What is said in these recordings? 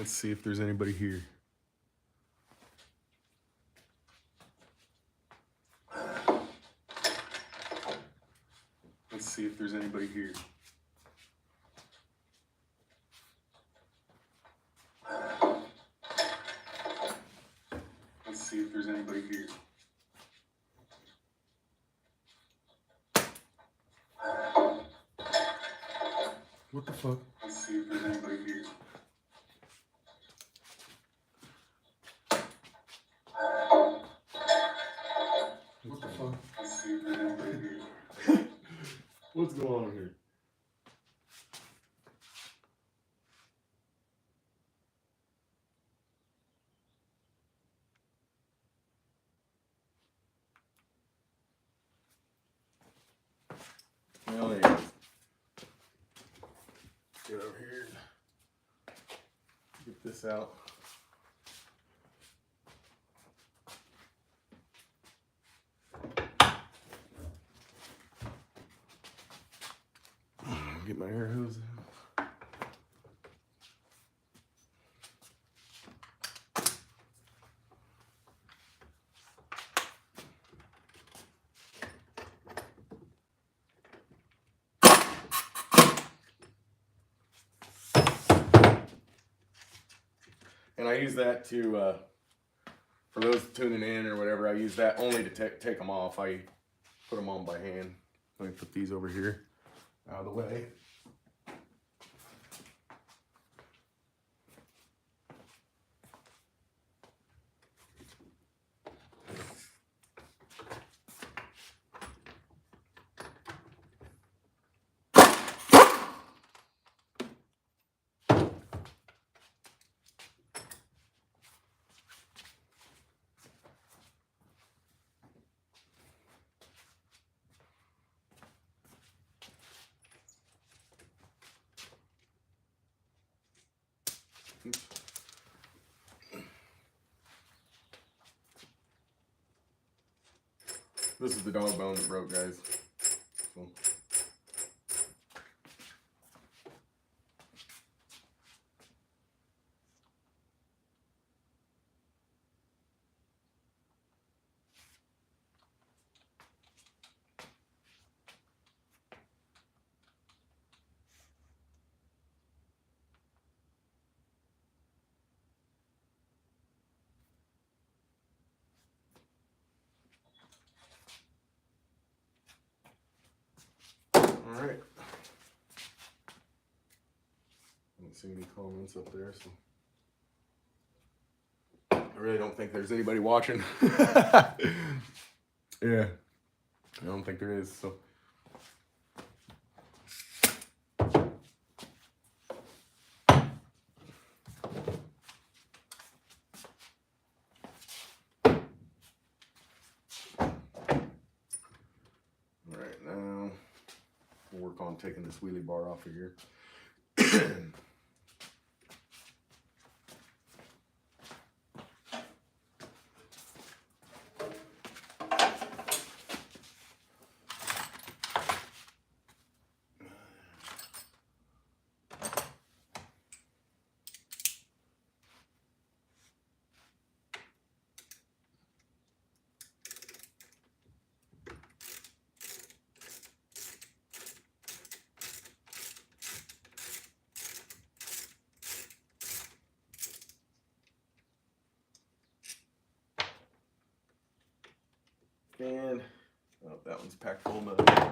Let's see if there's anybody here. Let's see if there's anybody here. Let's see if there's anybody here. What the fuck? Let's see if there's anybody here. What the fuck? Let's see if there's anybody here. What's going on here? Well, there he is. Get over here and get this out. Get my air hose out. And I use that to, for those tuning in or whatever, I use that only to take them off. I put them on by hand. Let me put these over here out of the way. This is the dog bone that broke, guys. So. All right. I don't see any comments up there, so I really don't think there's anybody watching. Yeah, I don't think there is. So. Work on taking this wheelie bar off of here. And oh, that one's packed full of mud.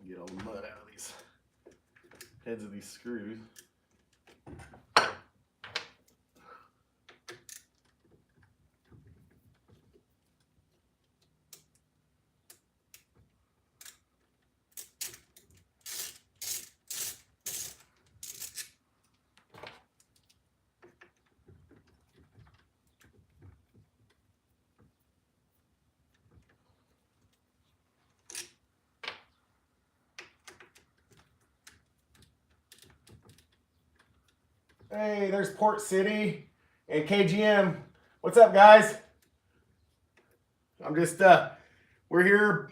Get all the mud out of these heads of these screws. Hey, there's Port City and KGM. What's up, guys? I'm just, we're here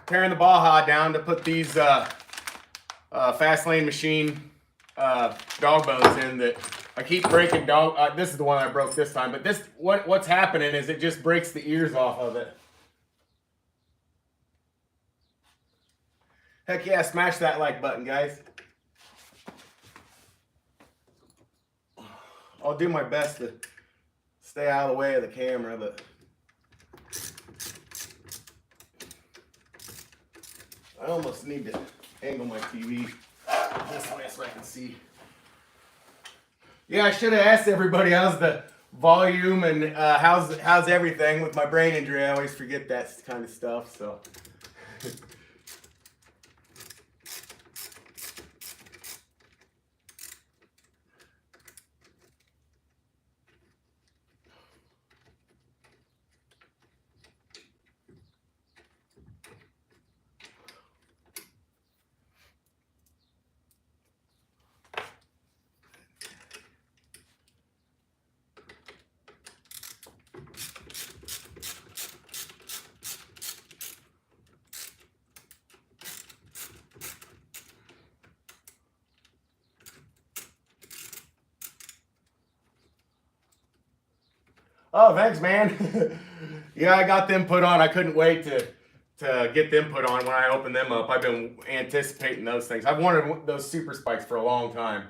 tearing the Baja down to put these fast lane machine dog bones in that I keep breaking dog. This is the one I broke this time, but this what's happening is it just breaks the ears off of it. Heck yeah, smash that like button, guys. I'll do my best to stay out of the way of the camera, but I almost need to angle my TV this way so I can see. Yeah, I should have asked everybody how's the volume and how's everything. With my brain injury, I always forget that kind of stuff, so. Oh, thanks, man. Yeah, I got them put on. I couldn't wait to get them put on when I opened them up. I've been anticipating those things. I've wanted those super spikes for a long time.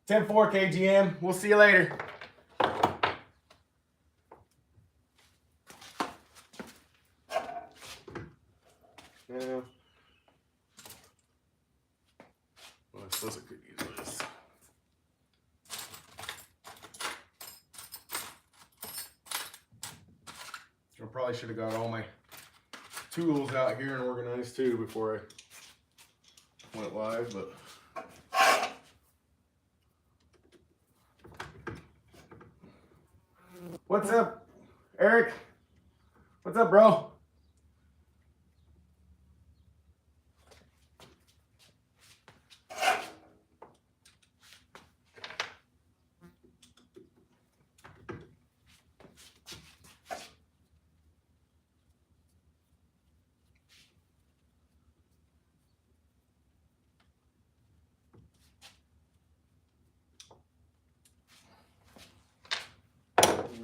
10-4 KGM. We'll see you later. Yeah. Well, I suppose I could use this. I probably should have got all my tools out here and organized too before I went live, but what's up, Eric? What's up, bro?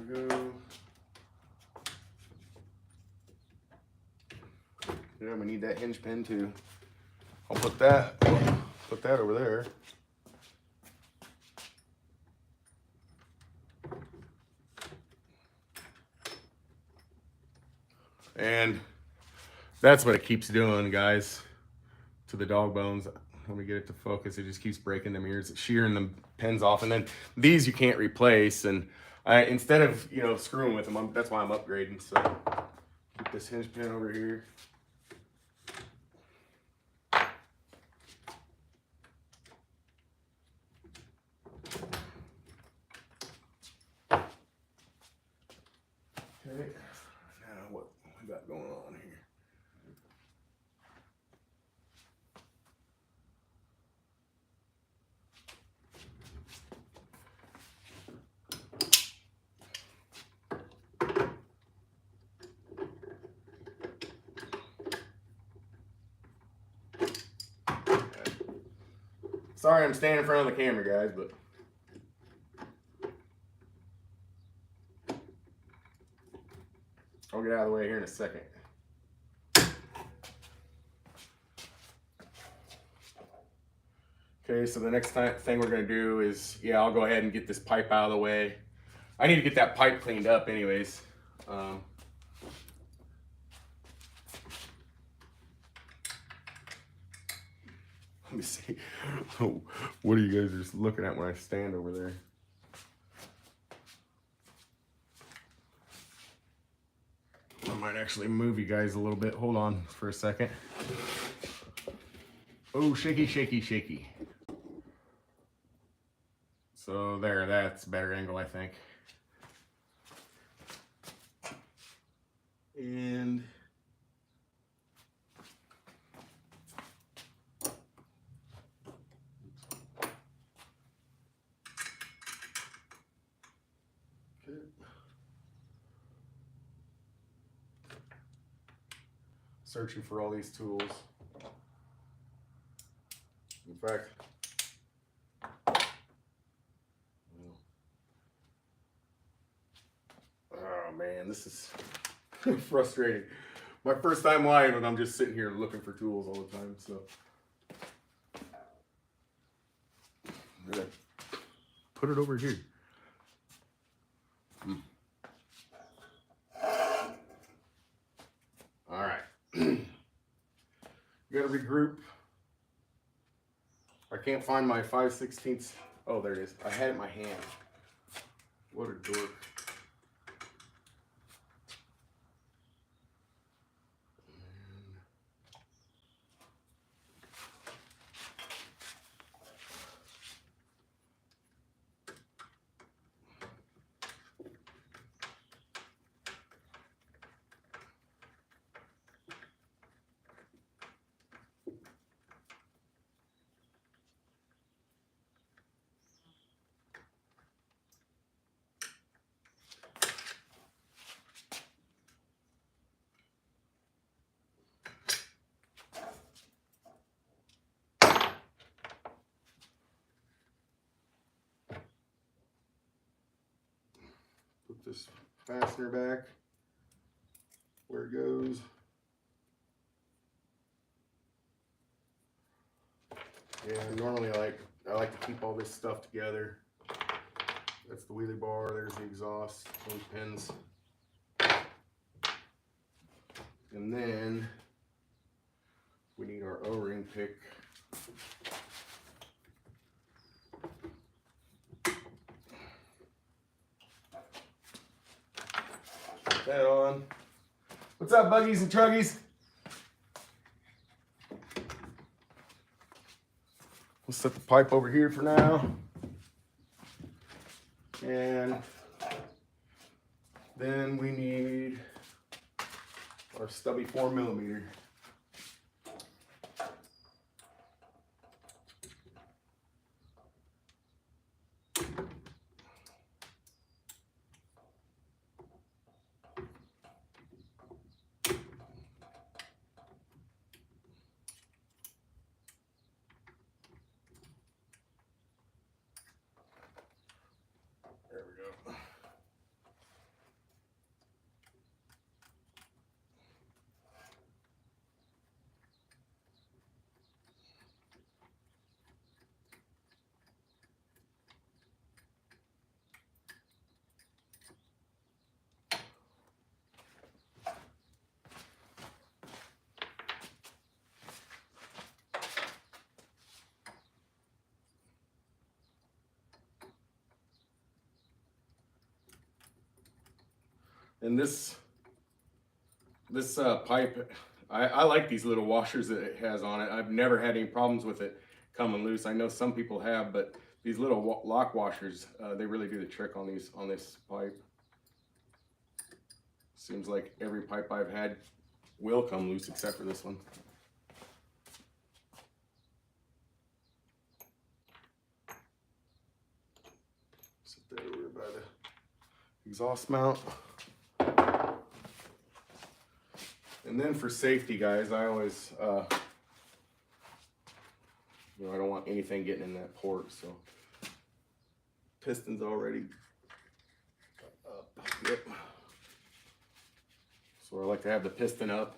Here we go. Yeah, we need that hinge pin too. I'll put that over there. And that's what it keeps doing, guys, to the dog bones. Let me get it to focus. It just keeps breaking them ears, shearing the pins off. And then these you can't replace. And I, instead of, screwing with them, that's why I'm upgrading. So keep this hinge pin over here. Okay, now what we got going on here? Sorry I'm standing in front of the camera, guys, but I'll get out of the way here in a second. Okay, so the next thing we're gonna do is, I'll go ahead and get this pipe out of the way. I need to get that pipe cleaned up anyways. Let me see. What are you guys just looking at when I stand over there? I might actually move you guys a little bit. Hold on for a second. Oh, shaky, shaky, shaky. So there, that's a better angle, I think. And searching for all these tools. In fact, oh man, this is frustrating. My first time live, and I'm just sitting here looking for tools all the time. So, yeah. Put it over here. All right. You gotta regroup. I can't find my 5/16. Oh, there it is. I had it in my hand. What a dork. Put this fastener back where it goes. Yeah, normally I like to keep all this stuff together. That's the wheelie bar, there's the exhaust, those pins. And then we need our O-ring pick. Put that on. What's up, buggies and truggies? We'll set the pipe over here for now. And then we need our stubby 4mm. There we go. And this pipe, I like these little washers that it has on it. I've never had any problems with it coming loose. I know some people have, but these little lock washers, they really do the trick on this pipe. Seems like every pipe I've had will come loose except for this one. Sit that over by the exhaust mount. And then for safety, guys, I always, I don't want anything getting in that port, so piston's already up. Yep. So I like to have the piston up,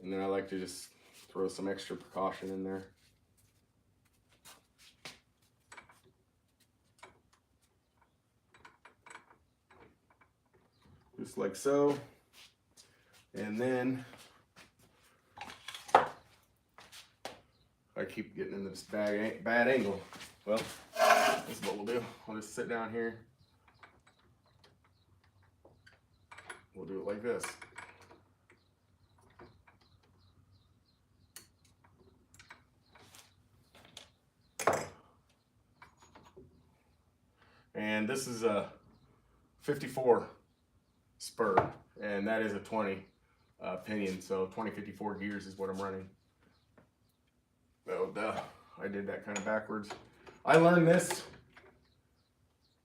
and then I like to just throw some extra precaution in there. Just like so. And then I keep getting in this bad angle. Well, this is what we'll do. I'll just sit down here. We'll do it like this. And this is a 54 spur, and that is a 20 pinion, so 2054 gears is what I'm running. Oh, duh. I did that kind of backwards. I learned this.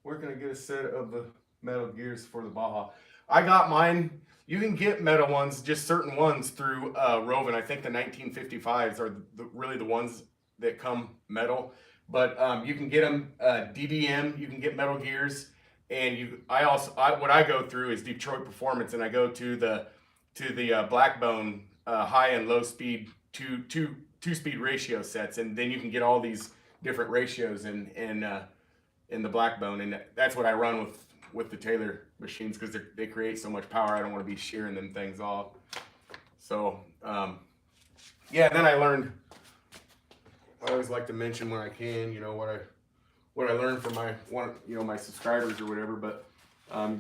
We're gonna get a set of the metal gears for the Baja. I got mine. You can get metal ones, just certain ones through Rovan. I think the 1955s are really the ones that come metal. But you can get them DBM. You can get metal gears, and what I go through is Detroit Performance, and I go to the Blackbone high and low speed two speed ratio sets, and then you can get all these different ratios in the Blackbone, and that's what I run with the Taylor machines because they create so much power. I don't want to be shearing them things off. So yeah, then I learned. I always like to mention when I can, what I learned from my subscribers or whatever. But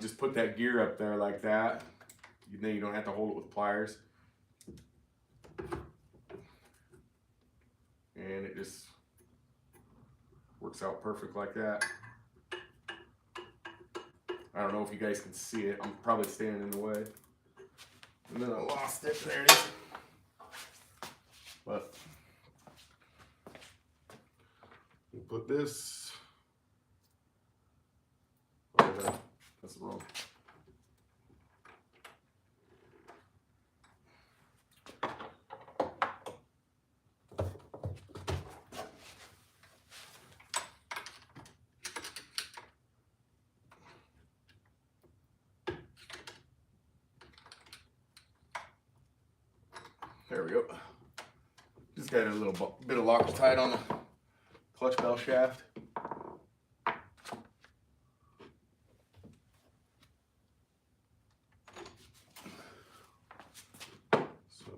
just put that gear up there like that. Then you don't have to hold it with pliers, and it just works out perfect like that. I don't know if you guys can see it. I'm probably standing in the way. And then I lost it. There it is. But we'll put this. Oh, that's wrong. There we go. Just got a little bit of Loctite on the clutch bell shaft. So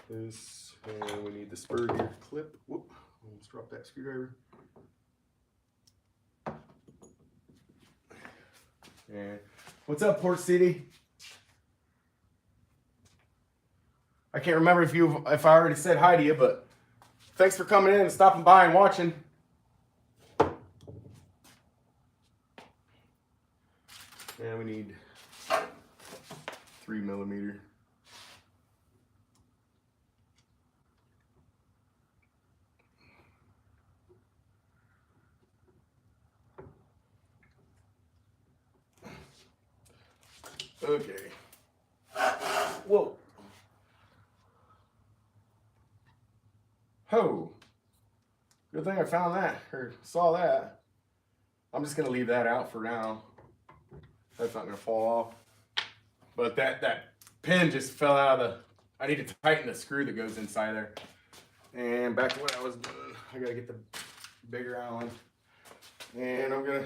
this, and we need the spur gear clip. Whoop! Almost dropped that screwdriver. And what's up, Port City? I can't remember if I already said hi to you, but thanks for coming in and stopping by and watching. And we need 3mm. Okay. Whoa. Ho. Good thing I found that, or saw that. I'm just gonna leave that out for now. That's not gonna fall off. But that pin just fell out of the, I need to tighten the screw that goes inside there. And back to what I was doing. I gotta get the bigger Allen. And I'm gonna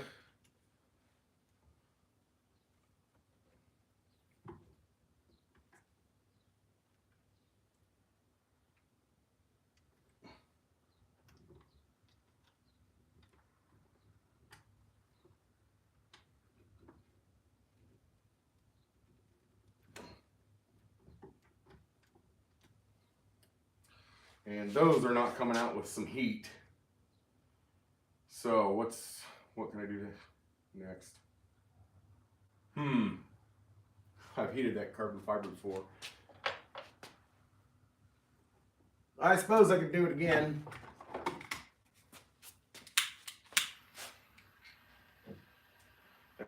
and those are not coming out with some heat. So what can I do next? I've heated that carbon fiber before. I suppose I could do it again.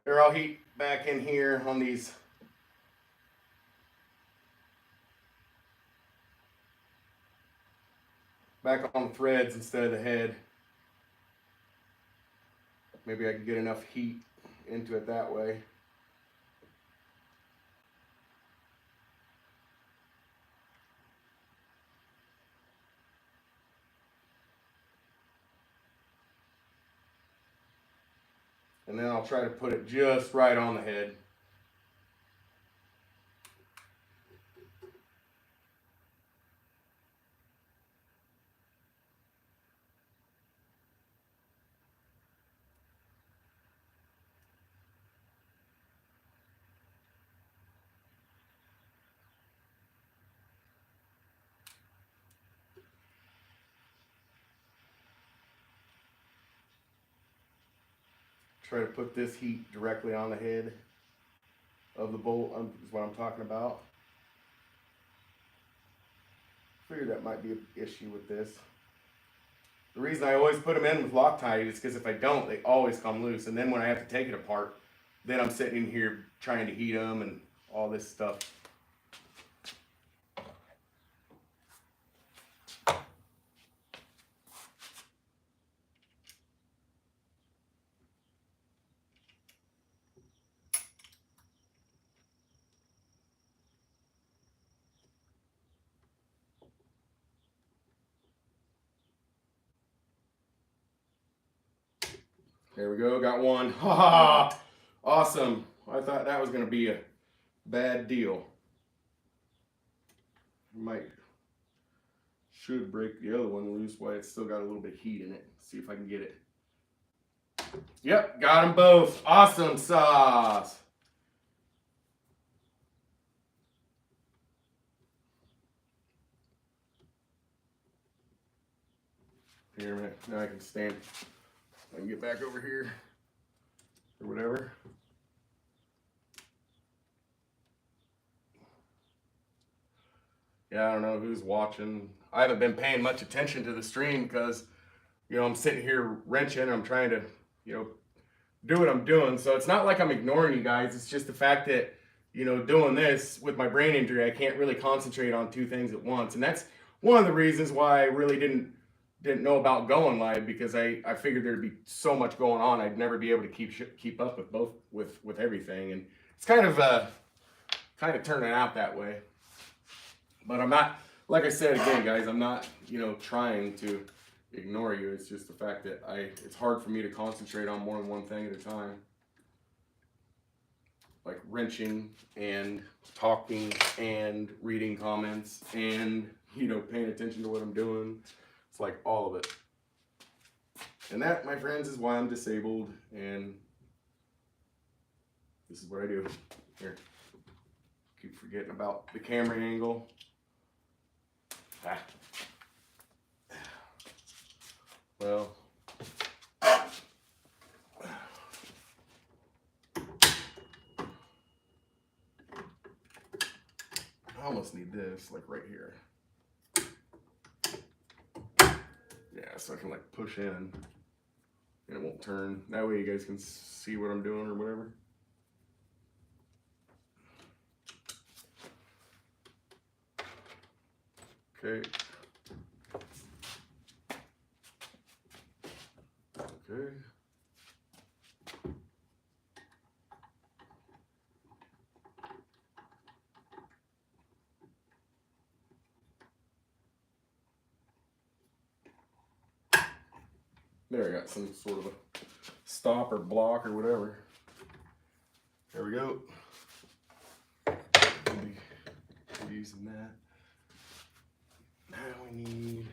Here, I'll heat back in here on these. Back on the threads instead of the head. Maybe I can get enough heat into it that way. And then I'll try to put it just right on the head. Try to put this heat directly on the head of the bolt is what I'm talking about. Figured that might be an issue with this. The reason I always put them in with Loctite is because if I don't, they always come loose. And then when I have to take it apart, then I'm sitting in here trying to heat them and all this stuff. There we go, got one. Ha ha! Awesome. I thought that was going to be a bad deal. Should break the other one loose while it's still got a little bit of heat in it. See if I can get it. Yep, got them both. Awesome sauce. Here a minute. Now I can stand. I can get back over here or whatever. Yeah, I don't know who's watching. I haven't been paying much attention to the stream because, you know, I'm sitting here wrenching. I'm trying to, you know, do what I'm doing. So it's not like I'm ignoring you guys. It's just the fact that, you know, doing this with my brain injury, I can't really concentrate on two things at once. And that's one of the reasons why I really didn't know about going live, because I figured there'd be so much going on. I'd never be able to keep up with both with everything. And it's kind of turning out that way. But I'm not, like I said again, guys, I'm not, you know, trying to ignore you. It's just the fact that it's hard for me to concentrate on more than one thing at a time. Like wrenching and talking and reading comments and, you know, paying attention to what I'm doing. It's like all of it. And that, my friends, is why I'm disabled, and this is what I do. Here. Keep forgetting about the camera angle. Well, I almost need this, like right here. Yeah, so I can like push in and it won't turn. That way you guys can see what I'm doing or whatever. Okay. Okay. There, I got some sort of a stop or block or whatever. There we go. We'll be using that. Now we need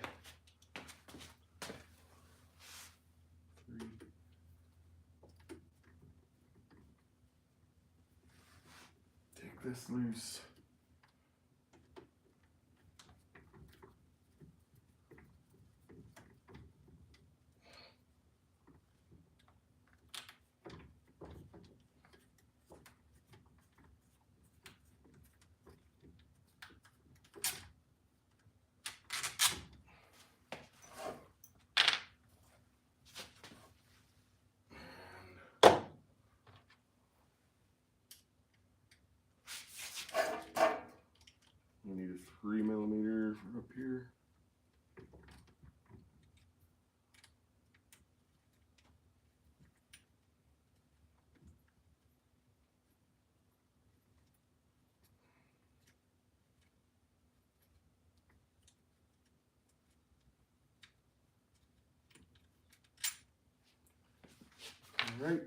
3. Take this loose. We need a 3mm for up here. All right.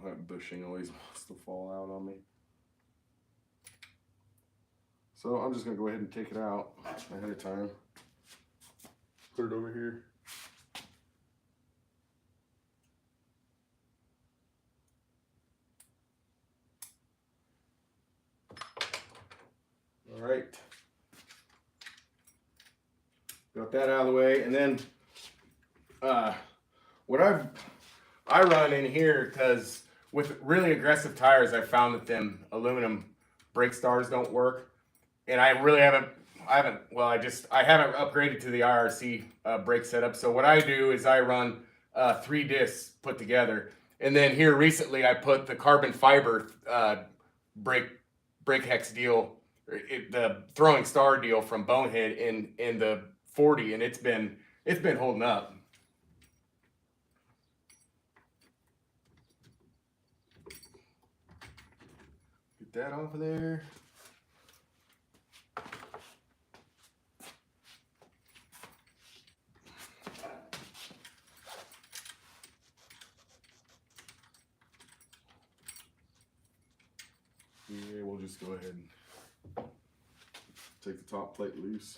That bushing always wants to fall out on me. So I'm just gonna go ahead and take it out ahead of time. Put it over here. All right. Got that out of the way, and then what I run in here, because with really aggressive tires, I found that them aluminum brake stars don't work. And I really haven't upgraded to the IRC brake setup. So what I do is I run 3 discs put together. And then here recently I put the carbon fiber brake hex deal, the throwing star deal from Bonehead in the 40, and it's been holding up. Get that off of there. Yeah, we'll just go ahead and take the top plate loose.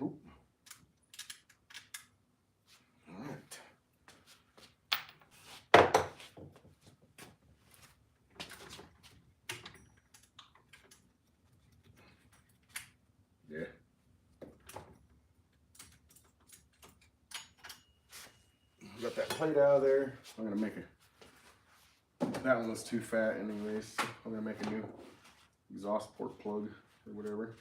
Oop. All right. Yeah. Got that plate out of there. I'm gonna make that one was too fat anyways. So I'm gonna make a new exhaust port plug or whatever.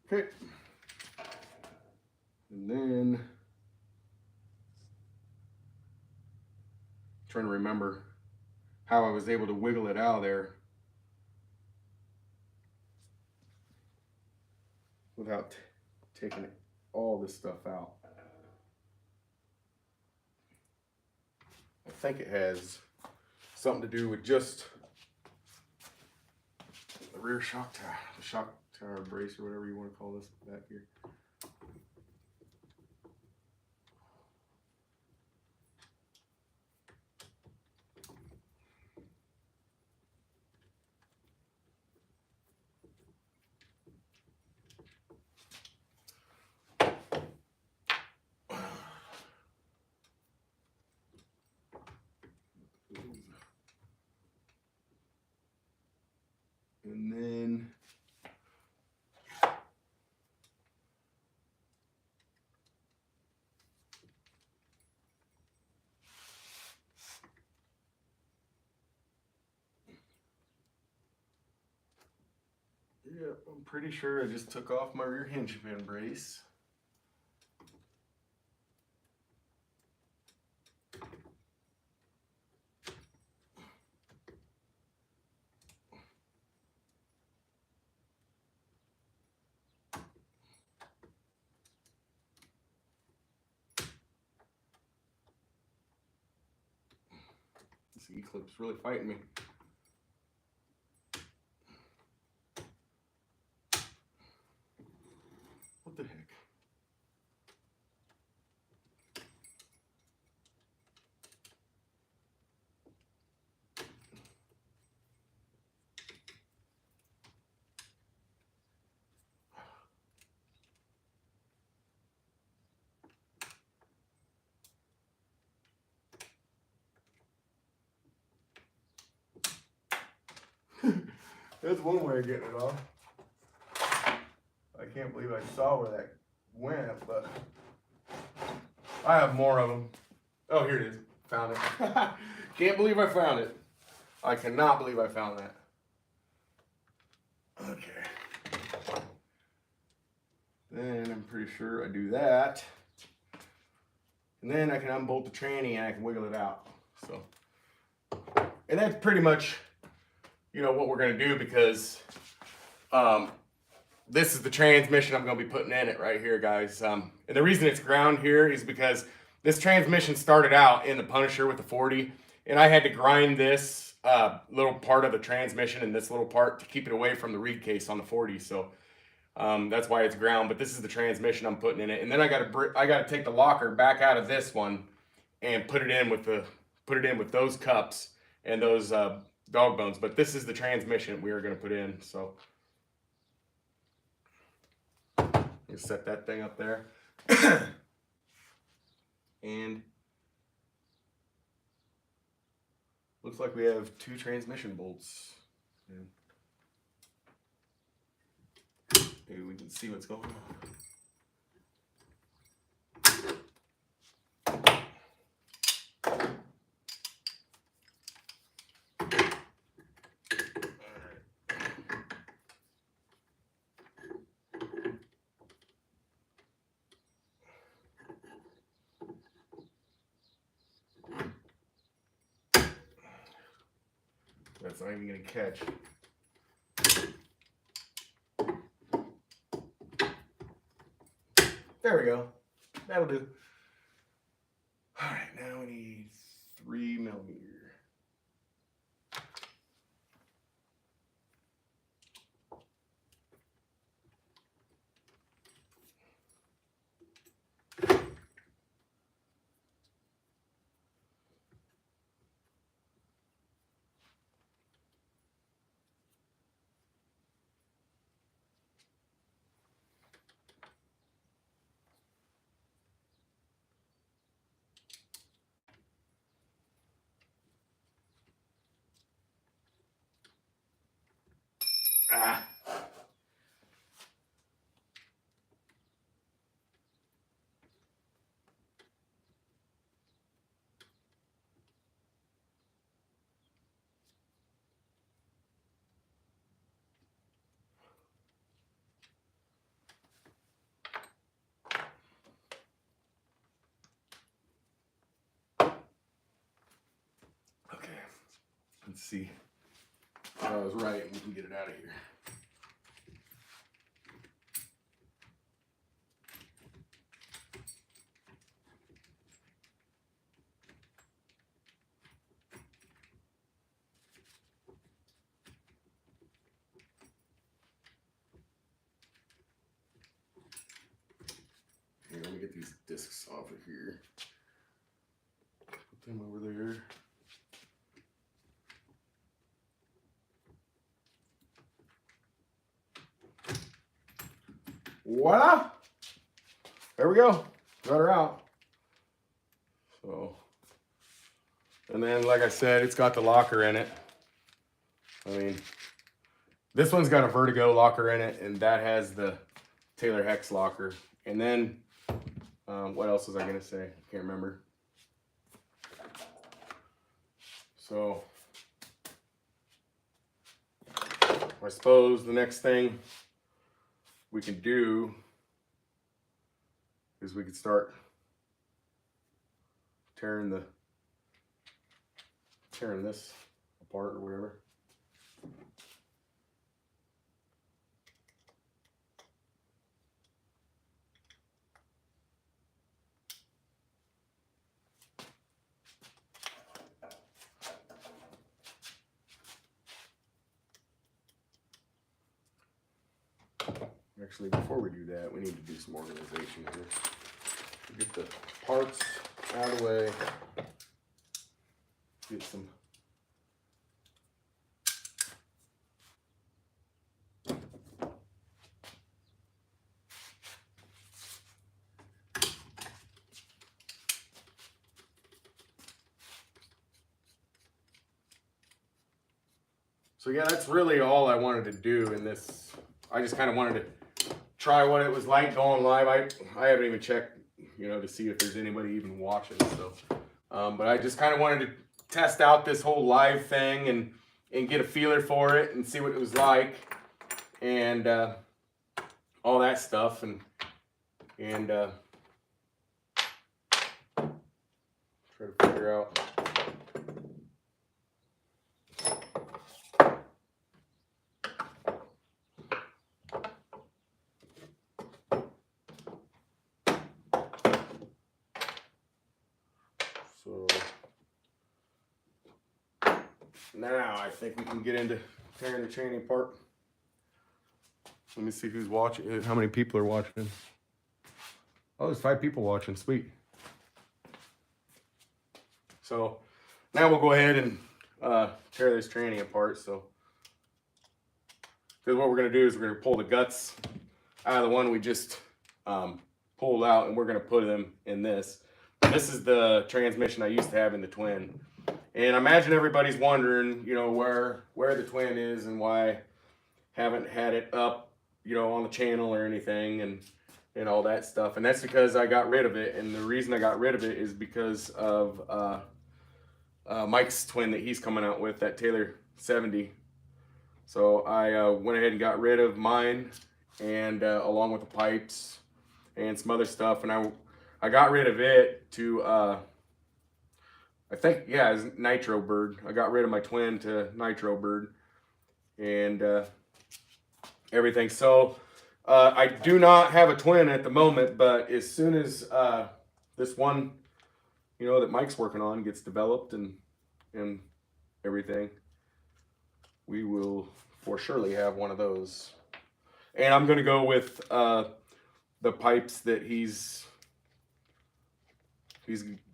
Okay. And then trying to remember how I was able to wiggle it out of there without taking all this stuff out. I think it has something to do with just the rear shock tower, the shock tower brace or whatever you want to call this back here. And then yeah, I'm pretty sure I just took off my rear hinge pin brace. This E-clip's really fighting me. What the heck? That's one way of getting it off. I can't believe I saw where that went, but I have more of them. Oh, here it is. Found it. Can't believe I found it. I cannot believe I found that. Okay. Then I'm pretty sure I do that. And then I can unbolt the tranny and I can wiggle it out. So, and that's pretty much, you know, what we're going to do, because this is the transmission I'm going to be putting in it right here, guys. And the reason it's ground here is because this transmission started out in the Punisher with the 40, and I had to grind this little part of the transmission and this little part to keep it away from the reed case on the 40. So that's why it's ground. But this is the transmission I'm putting in it, and then I got to take the locker back out of this one and put it in with the put it in with those cups and those dog bones. But this is the transmission we are going to put in. So you set that thing up there. And looks like we have 2 transmission bolts. Maybe we can see what's going on. That's not even going to catch. There we go. That'll do. All right, now we need 3 millimeter. Ah. Okay, let's see. I was right, and we can get it out of here. Here, let me get these discs off of here. Put them over there. Voila! There we go. Got her out. So, and then like I said, it's got the locker in it. I mean, this one's got a Vertigo locker in it, and that has the Taylor Hex locker. And then, what else was I gonna say? I can't remember. So, I suppose the next thing we can do is we could start tearing this apart or whatever. Actually, before we do that, we need to do some organization here. Get the parts out of the way. Get some. So yeah, that's really all I wanted to do in this. I just kind of wanted to try what it was like going live. I haven't even checked, to see if there's anybody even watching. So, but I just kind of wanted to test out this whole live thing and get a feeler for it and see what it was like and all that stuff and try to figure out. So now I think we can get into tearing the chain apart. Let me see who's watching, how many people are watching. Oh, there's 5 people watching, sweet. So now we'll go ahead and tear this tranny apart. So, because what we're going to do is we're going to pull the guts out of the one we just pulled out, and we're going to put them in this. This is the transmission I used to have in the twin. And I imagine everybody's wondering, you know, where the twin is and why I haven't had it up, you know, on the channel or anything and all that stuff. And that's because I got rid of it. And the reason I got rid of it is because of Mike's twin that he's coming out with, that Taylor 70. So I went ahead and got rid of mine, and along with the pipes and some other stuff. And I got rid of it to, I think, yeah, it's Nitro Bird. I got rid of my twin to Nitro Bird and everything. So I do not have a twin at the moment, but as soon as this one, you know, that Mike's working on gets developed and everything, we will for surely have one of those. And I'm going to go with the pipes that he's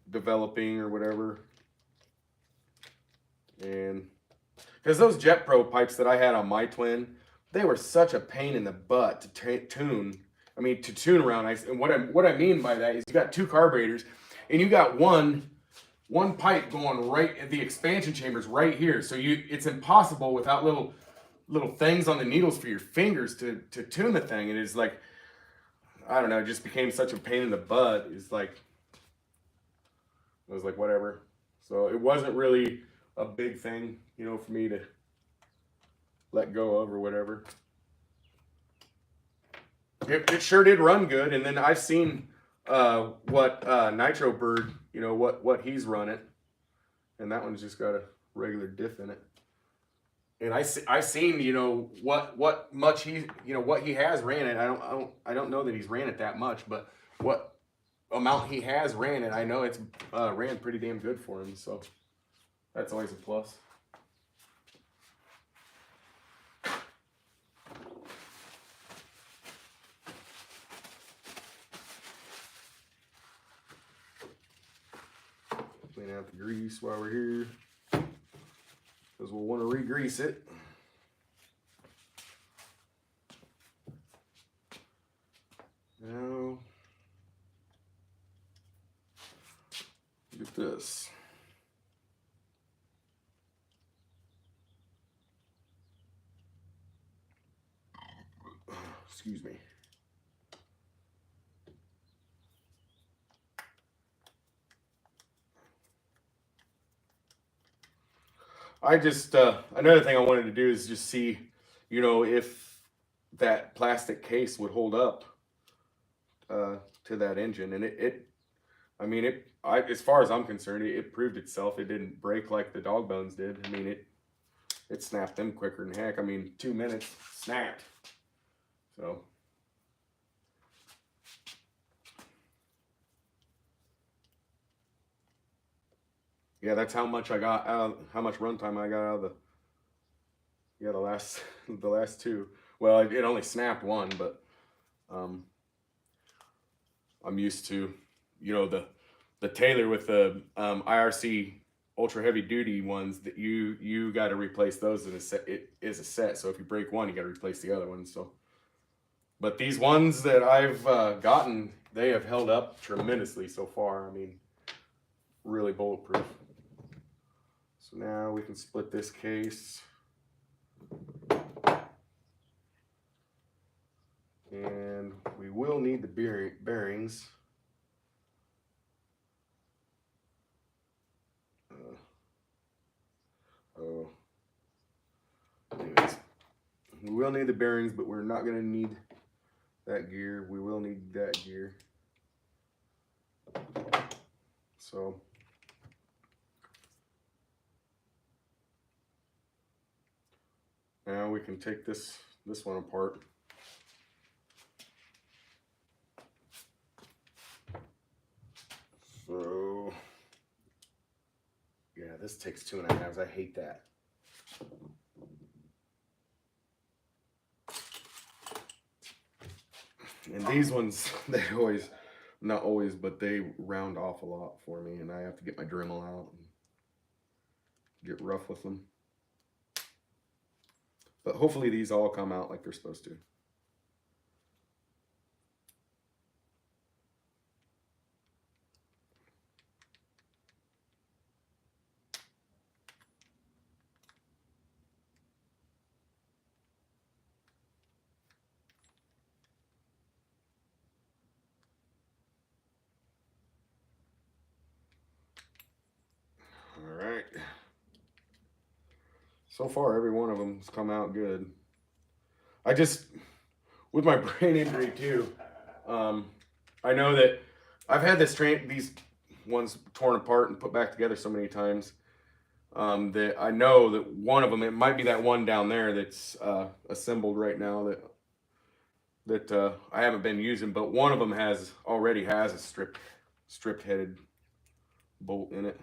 developing or whatever. And because those Jet Pro pipes that I had on my twin, they were such a pain in the butt to tune. I mean, to tune around. And what I mean by that is you got two carburetors, and you got one pipe going right at the expansion chambers right here. So it's impossible without little things on the needles for your fingers to tune the thing. And it's like, I don't know, it just became such a pain in the butt. It's like, I was like, whatever. So it wasn't really a big thing, you know, for me to let go of or whatever. It sure did run good. And then I've seen what Nitro Bird, you know, what he's running, and that one's just got a regular diff in it. And I seen, you know, what much he, you know, what he has ran it. I don't know that he's ran it that much, but what amount he has ran it, I know it's ran pretty damn good for him. So that's always a plus. Clean out the grease while we're here, because we'll want to re-grease it. Now, look at this. Excuse me. I just, another thing I wanted to do is just see, you know, if that plastic case would hold up to that engine. And I mean, as far as I'm concerned, it proved itself. It didn't break like the dog bones did. I mean, it snapped them quicker than heck. I mean, 2 minutes, snapped. So. Yeah, that's how much I got out, how much runtime I got out of the last two. Well, it only snapped one, but I'm used to, you know, the Taylor with the IRC ultra heavy duty ones that you got to replace those in a set. It is a set, so if you break one, you got to replace the other one. So, but these ones that I've gotten, they have held up tremendously so far. I mean, really bulletproof. So now we can split this case. And we will need the bearings. Anyways, we will need the bearings, but we're not going to need that gear. We will need that gear. So now we can take this one apart. So yeah, this takes 2.5. I hate that. And these ones, they always, not always, but they round off a lot for me, and I have to get my Dremel out. get rough with them. But hopefully these all come out like they're supposed to. All right. So far, every one of them has come out good. I just, with my brain injury too, I know that I've had these ones torn apart and put back together so many times that I know that one of them, it might be that one down there that's assembled right now that I haven't been using, but one of them already has a stripped headed bolt in it.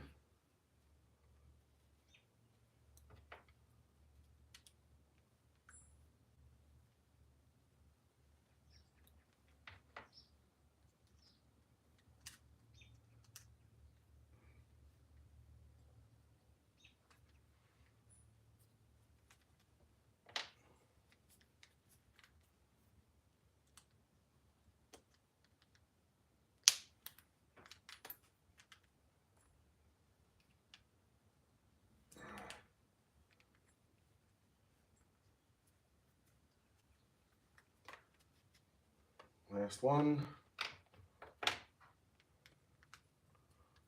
Last one.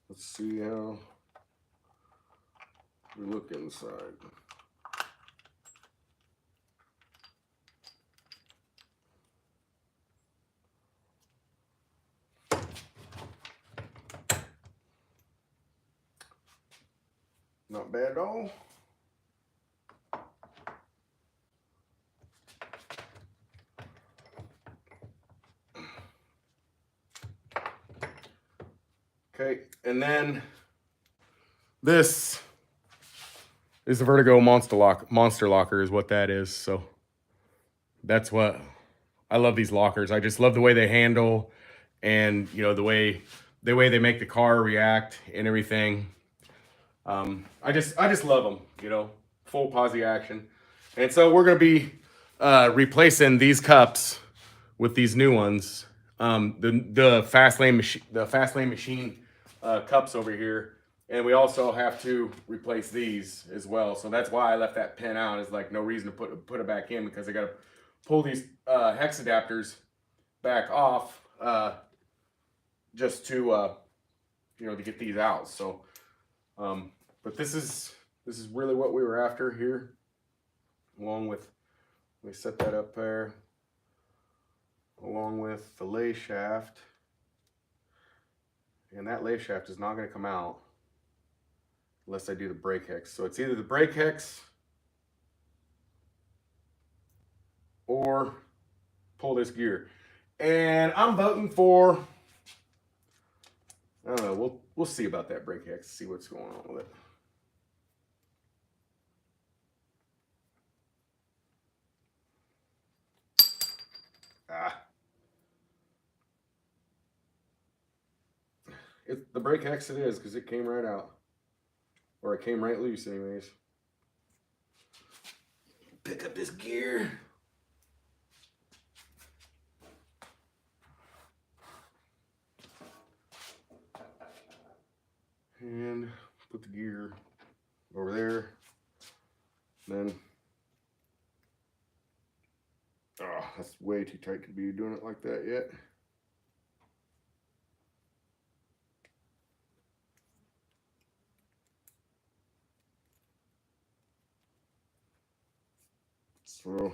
Let's see how we look inside. Not bad at all. Okay, and then this is the Vertigo Monster Locker is what that is. So that's what I love, these lockers. I just love the way they handle, and you know the way they make the car react and everything. I just love them. You know, full posi action, and so we're gonna be replacing these cups with these new ones. The Fastlane machine cups over here, and we also have to replace these as well. So that's why I left that pin out. Is like no reason to put it back in, because I got to pull these hex adapters back off just to you know, to get these out. So but this is really what we were after here, along with, let me set that up there, along with the lay shaft. And that lay shaft is not going to come out unless I do the brake hex. So it's either the brake hex or pull this gear. And I'm voting for, I don't know, we'll see about that brake hex, see what's going on with it. The brake hex it is, because it came right out. Or it came right loose anyways. Pick up this gear. And put the gear over there. Then, oh, that's way too tight to be doing it like that yet. So,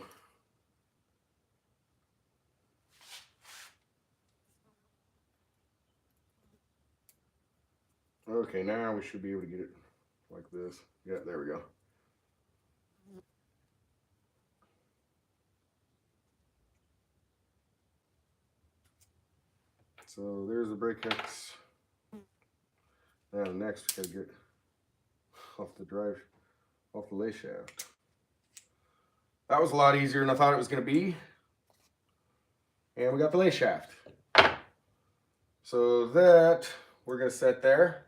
okay, now we should be able to get it like this. Yeah, there we go. So there's the brake hex. Now next we gotta get off the lay shaft. That was a lot easier than I thought it was gonna be. And we got the lay shaft. So that we're gonna set there.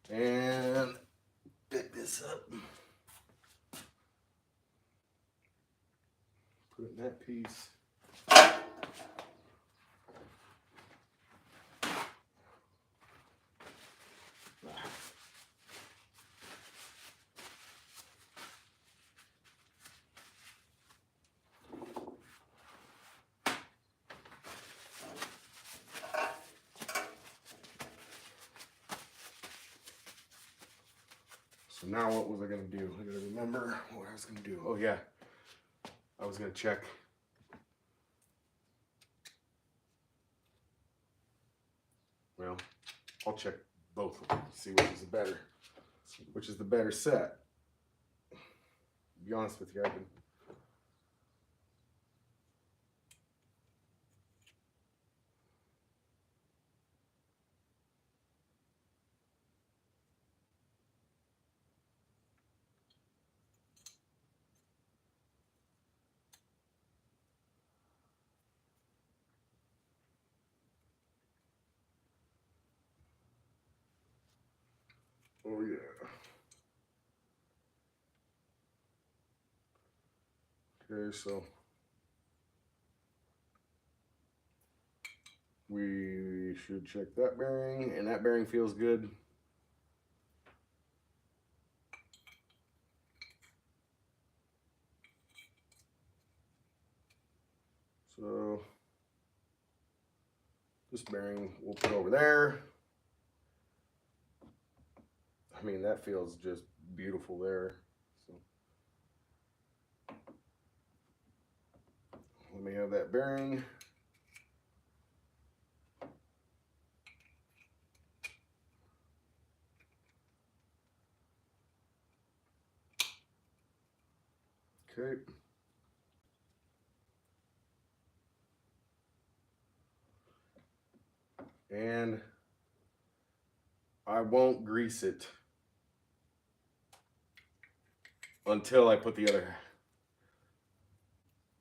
And pick this up. Put it in that piece. So now what was I going to do? I got to remember what I was going to do. Oh yeah, I was going to check. Well, I'll check both of them, see which is the better set. To be honest with you, I can. Oh yeah. Okay, so we should check that bearing, and that bearing feels good. So this bearing we'll put over there. I mean, that feels just beautiful there. So let me have that bearing. Okay. And I won't grease it until I put the other,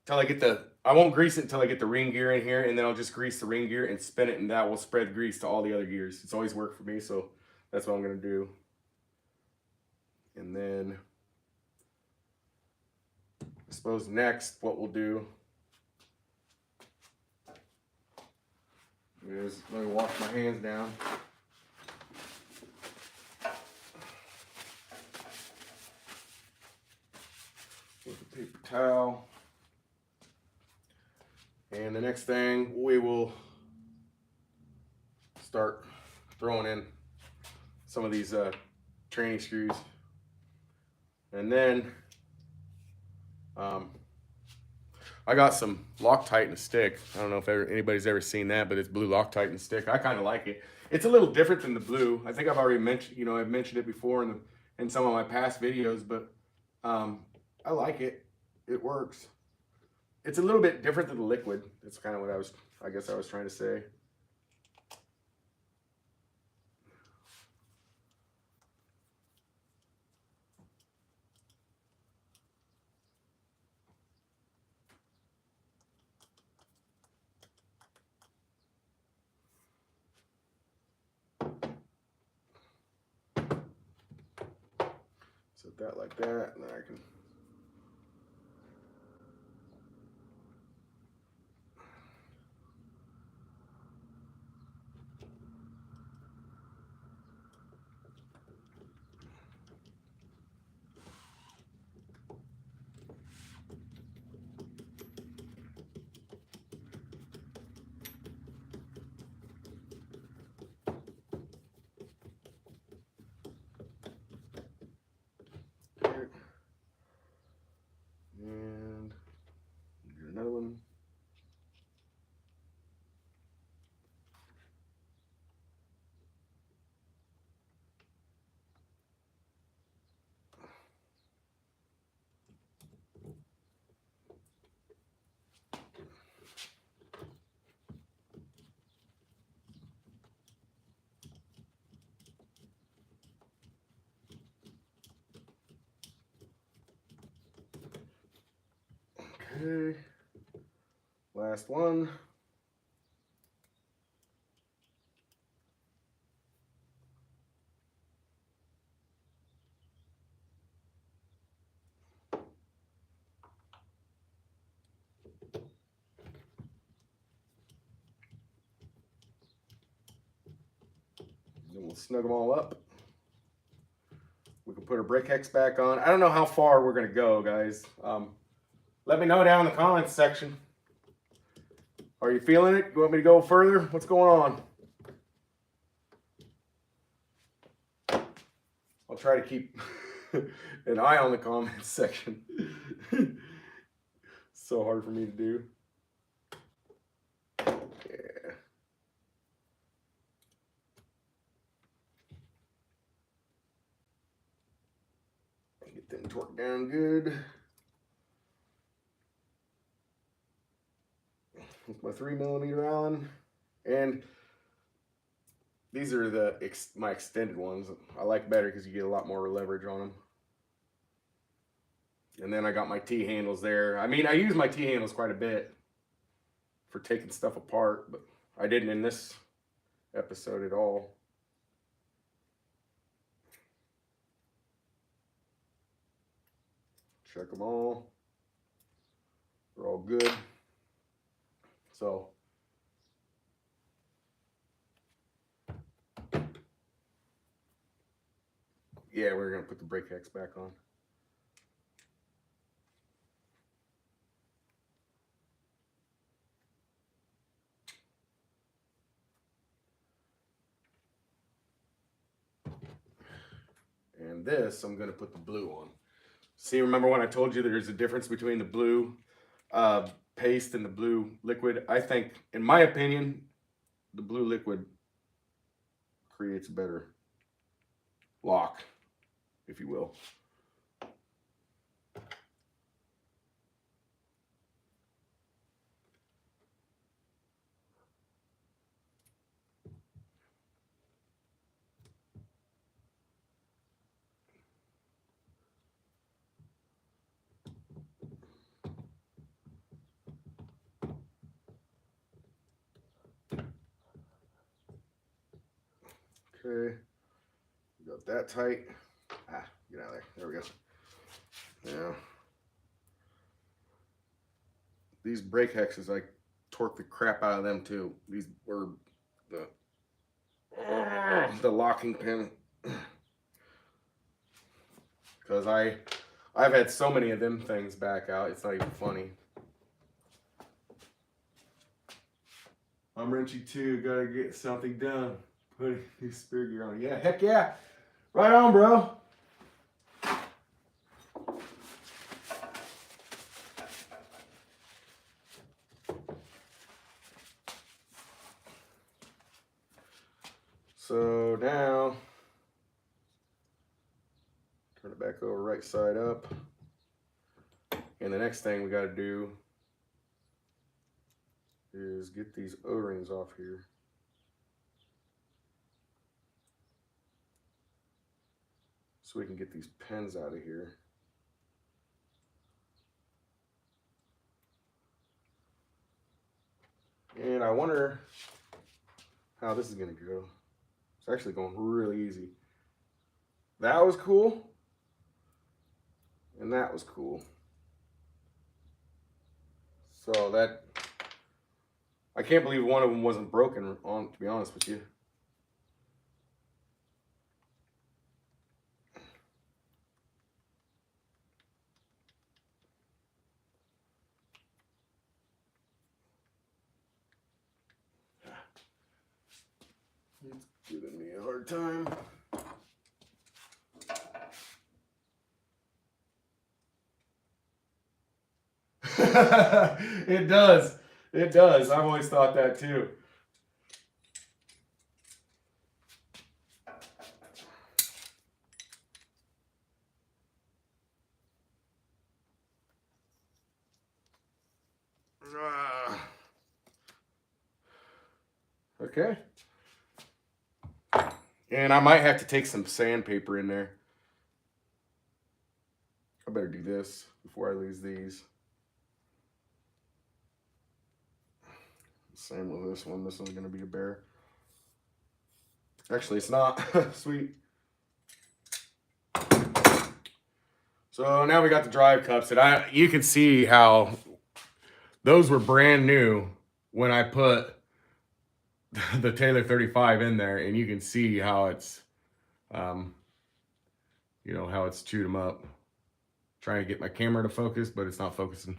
I won't grease it until I get the ring gear in here, and then I'll just grease the ring gear and spin it, and that will spread grease to all the other gears. It's always worked for me, so that's what I'm gonna do. And then I suppose next what we'll do is let me wash my hands down. With a paper towel. And the next thing, we will start throwing in some of these training screws. And then I got some Loctite and a stick. I don't know if anybody's ever seen that, but it's blue Loctite and stick. I kind of like it. It's a little different than the blue. I think I've already mentioned, I've mentioned it before in some of my past videos, but I like it. It works. It's a little bit different than the liquid. That's kind of what I guess I was trying to say. Set that like that, and then I can. And get another one. Okay, last one. We'll snug them all up. We can put our brake hex back on. I don't know how far we're going to go, guys. Let me know down in the comments section. Are you feeling it? You want me to go further? What's going on? I'll try to keep an eye on the comments section. So hard for me to do. Yeah. Get them torqued down good. With my 3mm Allen, and these are my extended ones. I like better because you get a lot more leverage on them. And then I got my T handles there. I mean, I use my T handles quite a bit for taking stuff apart, but I didn't in this episode at all. Check them all. They're all good. So yeah, we're gonna put the brake hex back on. And this, I'm gonna put the blue on. See, remember when I told you there's a difference between the blue paste and the blue liquid? I think, in my opinion, the blue liquid creates a better lock, if you will. Okay, got that tight. Get out of there. There we go. Now, these brake hexes, I torque the crap out of them too. These were the locking pin, because I've had so many of them things back out. It's not even funny. I'm wrenchy too. Gotta get something done. Put a new spare gear on. Yeah, heck yeah. Right on, bro. So now, turn it back over right side up. And the next thing we got to do is get these O-rings off here. So we can get these pins out of here. And I wonder how this is going to go. It's actually going really easy. That was cool. And that was cool. So that, I can't believe one of them wasn't broken on, to be honest with you. It's giving me a hard time. It does. It does. I've always thought that too. Okay. And I might have to take some sandpaper in there. I better do this before I lose these. Same with this one. This one's going to be a bear. Actually, it's not. Sweet. So now we got the drive cups, and you can see how those were brand new when I put the Taylor 35 in there, and you can see how it's, you know, how it's chewed them up. Trying to get my camera to focus, but it's not focusing.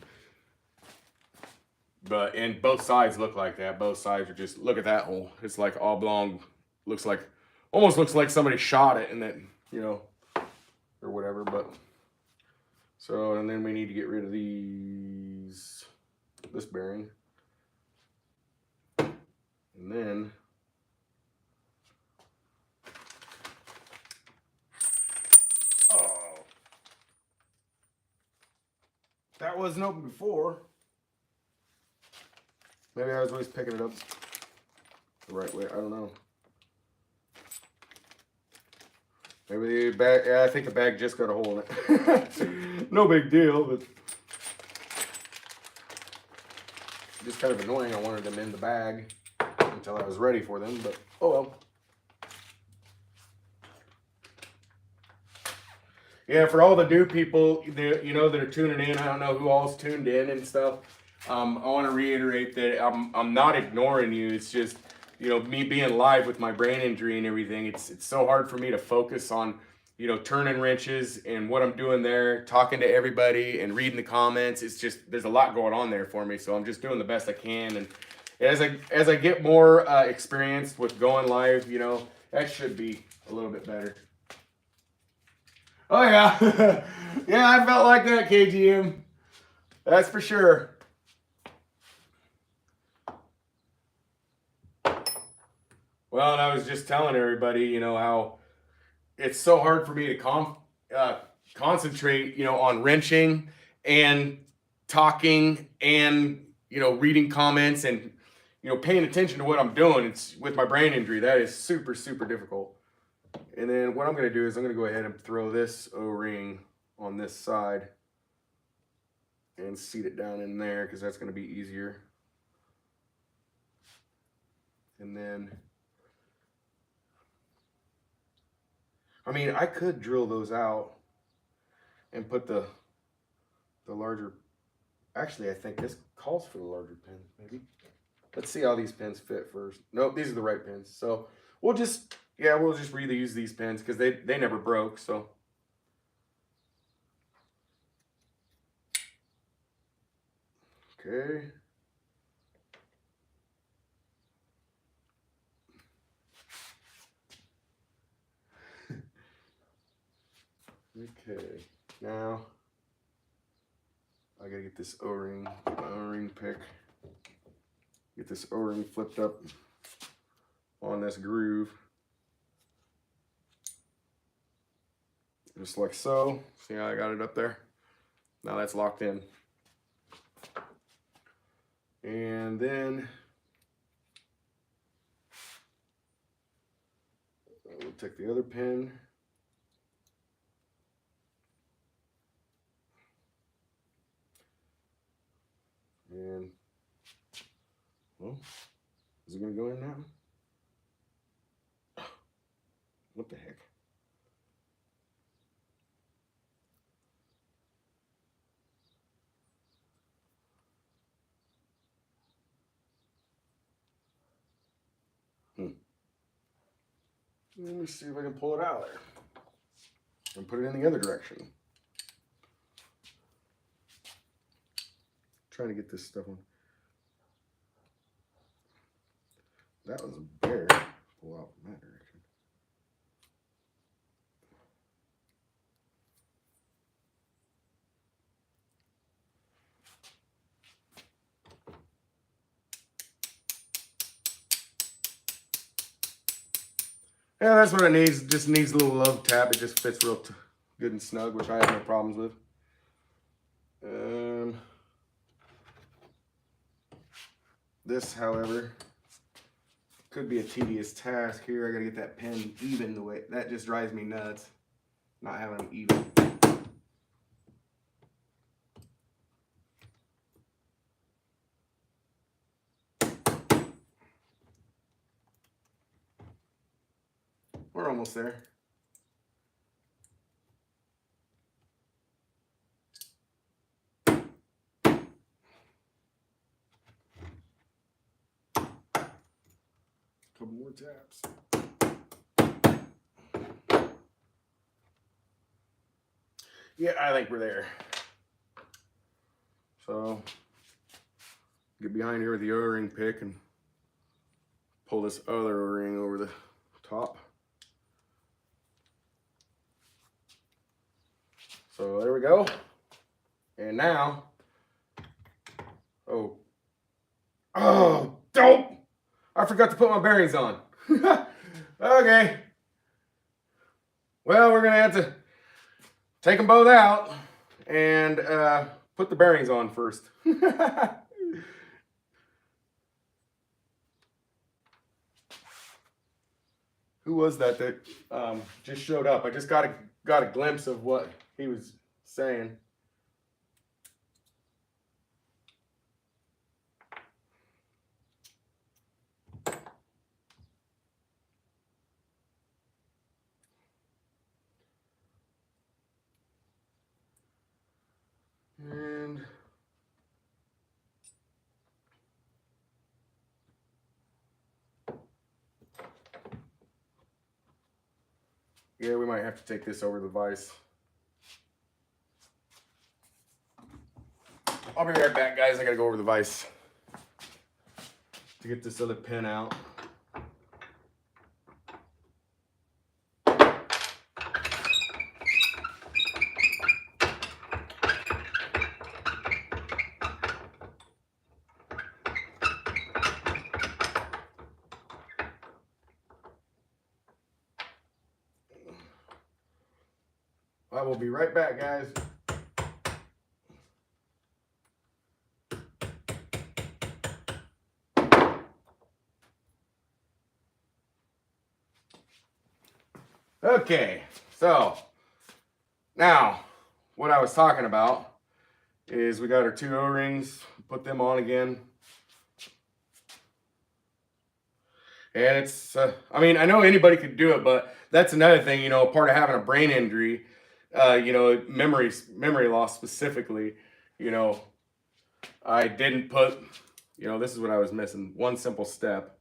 But, and both sides look like that. Both sides are just, look at that hole. It's like oblong, looks like, almost looks like somebody shot it and then, you know, or whatever. But, so, and then we need to get rid of this bearing. And then, oh, that wasn't open before. Maybe I was always picking it up the right way. I don't know. Maybe the bag, yeah, I think the bag just got a hole in it. No big deal, but just kind of annoying. I wanted them in the bag until I was ready for them, but oh well. Yeah, for all the new people, you know, that are tuning in, I don't know who all's tuned in and stuff. I want to reiterate that I'm not ignoring you. It's just, you know, me being live with my brain injury and everything. It's so hard for me to focus on, you know, turning wrenches and what I'm doing there, talking to everybody and reading the comments. It's just, there's a lot going on there for me. So I'm just doing the best I can. And as I get more experienced with going live, you know, that should be a little bit better. Oh yeah, yeah, I felt like that, KGM. That's for sure. Well, and I was just telling everybody, you know, how it's so hard for me to concentrate, you know, on wrenching and talking and, you know, reading comments and, you know, paying attention to what I'm doing. It's with my brain injury. That is super, super difficult. And then what I'm going to do is I'm going to go ahead and throw this O-ring on this side and seat it down in there because that's going to be easier. And then, I mean, I could drill those out and put the larger, actually, I think this calls for the larger pins, maybe. Let's see how these pins fit first. Nope, these are the right pins. So we'll just, yeah, we'll just reuse these pins because they never broke, so. Okay. Okay, now I gotta get this O-ring pick. Get this O-ring flipped up on this groove. Just like so. See how I got it up there? Now that's locked in. And then we'll take the other pin. And, well, is it gonna go in now? What the heck? Let me see if I can pull it out of there and put it in the other direction. Trying to get this stuff on. That was a bear. Pull out in that direction. Yeah, that's what it needs. It just needs a little love tap. It just fits real good and snug, which I have no problems with. This, however, could be a tedious task here. I gotta get that pen even the way. That just drives me nuts, not having them even. We're almost there. 4 taps. Yeah, I think we're there. So get behind here with the O-ring pick and pull this other O-ring over the top. So there we go. And now, oh, don't! I forgot to put my bearings on. Okay. Well, we're gonna have to take them both out and put the bearings on first. Who was that just showed up? I just got a glimpse of what he was saying. And yeah, we might have to take this over the vise. I'll be right back, guys. I gotta go over the vise to get this other pin out. I will be right back, guys. Okay, so now what I was talking about is we got our 2 O-rings, put them on again. And it's, I mean, I know anybody could do it, but that's another thing, you know, part of having a brain injury, you know, memory loss specifically, you know, I didn't put, you know, this is what I was missing, one simple step.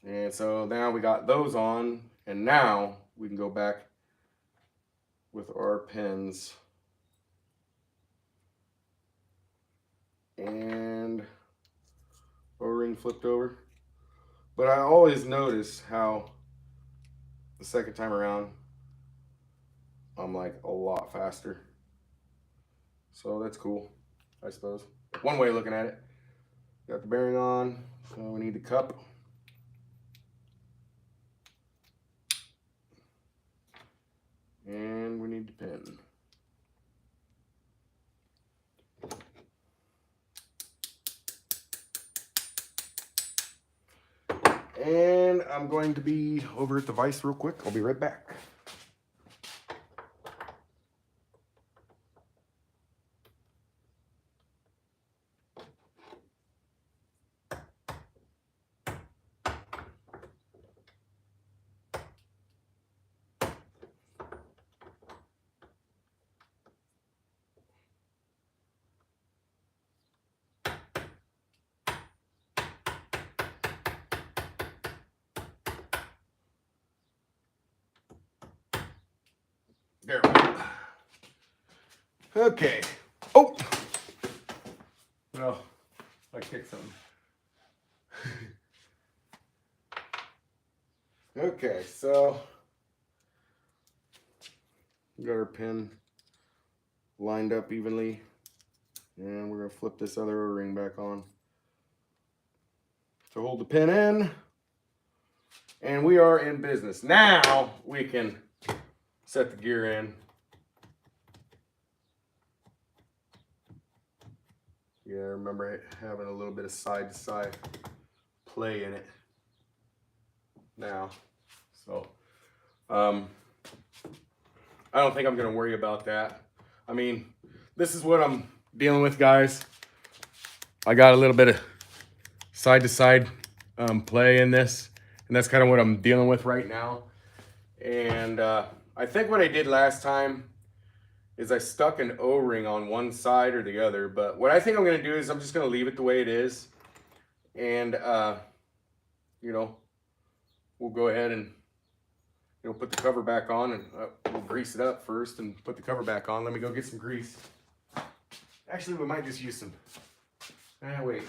And so now we got those on, and now we can go back with our pins. And O-ring flipped over. But I always notice how the second time around I'm like a lot faster. So that's cool, I suppose. One way of looking at it. Got the bearing on, so we need the cup. And we need the pin. And I'm going to be over at the vise real quick. I'll be right back. There we go. Okay. Oh! Well, I kicked something. Okay, so we got our pin lined up evenly, and we're going to flip this other O-ring back on to hold the pin in, and we are in business. Now we can set the gear in. Yeah, I remember having a little bit of side-to-side play in it now. So, I don't think I'm going to worry about that. I mean, this is what I'm dealing with, guys. I got a little bit of side-to-side play in this, and that's kind of what I'm dealing with right now. And I think what I did last time is I stuck an O-ring on one side or the other. But what I think I'm going to do is I'm just going to leave it the way it is. And, you know, we'll go ahead and, you know, put the cover back on, and we'll grease it up first and put the cover back on. Let me go get some grease. Actually, we might just use some. Wait.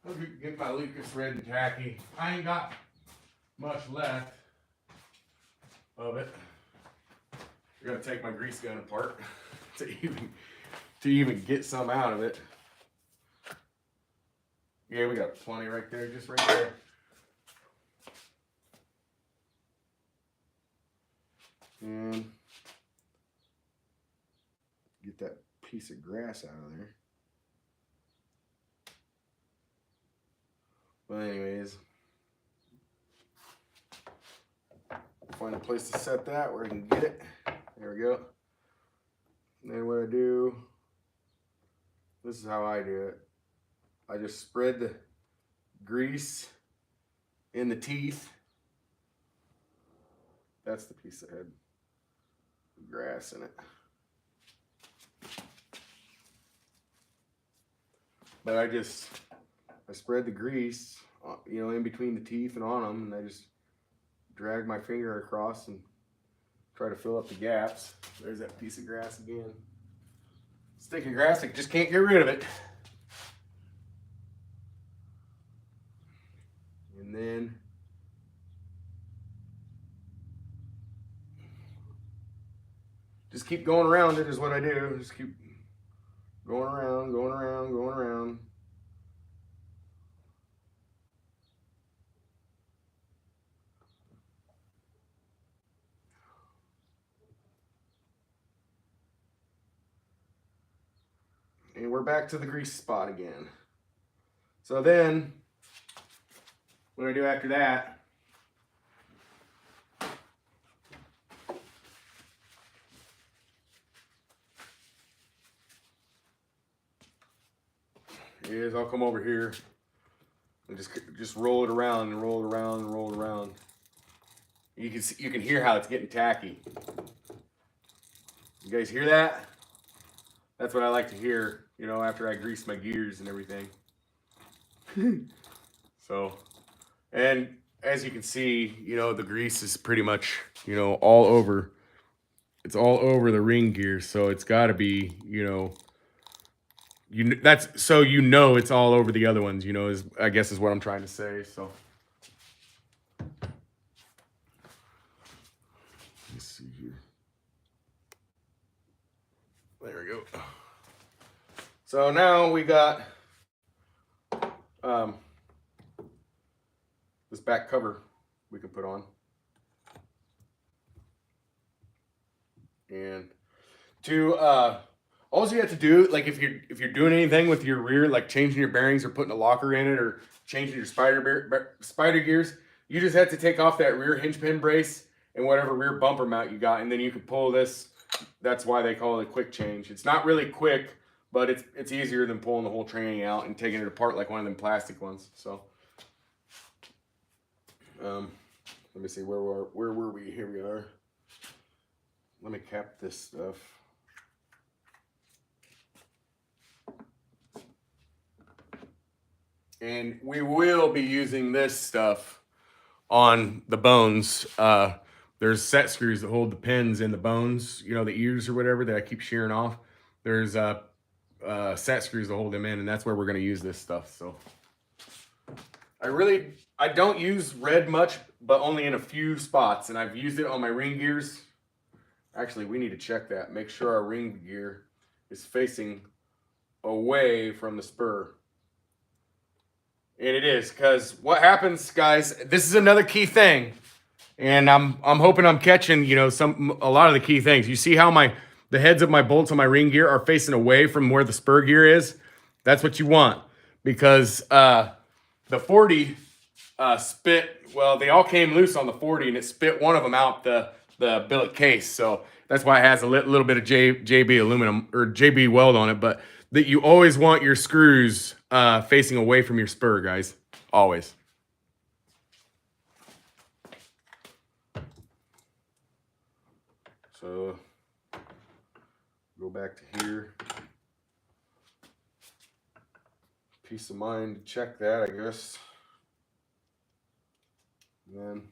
I'll get my Lucas Red and Tacky. I ain't got much left of it. I gotta take my grease gun apart to even get some out of it. Yeah, we got plenty right there, just right there. And get that piece of grass out of there. Well, anyways, find a place to set that where I can get it. There we go. And then what I do, this is how I do it. I just spread the grease in the teeth. That's the piece that had grass in it. But I spread the grease, you know, in between the teeth and on them, and I just drag my finger across and try to fill up the gaps. There's that piece of grass again. Stick of grass, I just can't get rid of it. And then just keep going around it is what I do. Just keep going around, going around, going around. And we're back to the grease spot again. So then, what I do after that is I'll come over here and just roll it around and roll it around and roll it around. You can hear how it's getting tacky. You guys hear that? That's what I like to hear, you know, after I grease my gears and everything. So, and as you can see, you know, the grease is pretty much, you know, all over. It's all over the ring gear, so it's got to be, you know, that's so you know it's all over the other ones, you know, is I guess is what I'm trying to say. So let's see here. There we go. So now we got this back cover we can put on. And to all you have to do, like if you're doing anything with your rear, like changing your bearings or putting a locker in it or changing your spider gears, you just have to take off that rear hinge pin brace and whatever rear bumper mount you got, and then you can pull this. That's why they call it a quick change. It's not really quick, but it's easier than pulling the whole training out and taking it apart like one of them plastic ones. So let me see, where were we? Here we are. Let me cap this stuff. And we will be using this stuff on the bones. There's set screws that hold the pins in the bones, you know, the ears or whatever that I keep shearing off. There's set screws that hold them in, and that's where we're going to use this stuff. So I don't use red much, but only in a few spots, and I've used it on my ring gears. Actually, we need to check that. Make sure our ring gear is facing away from the spur. And it is, because what happens, guys, this is another key thing. And I'm hoping I'm catching, you know, a lot of the key things. You see how the heads of my bolts on my ring gear are facing away from where the spur gear is? That's what you want, because the 40 spit, well, they all came loose on the 40, and it spit one of them out the billet case. So that's why it has a little bit of JB aluminum or JB weld on it. But that you always want your screws facing away from your spur, guys. Always. So Go back to here. Peace of mind, check that, I guess. And then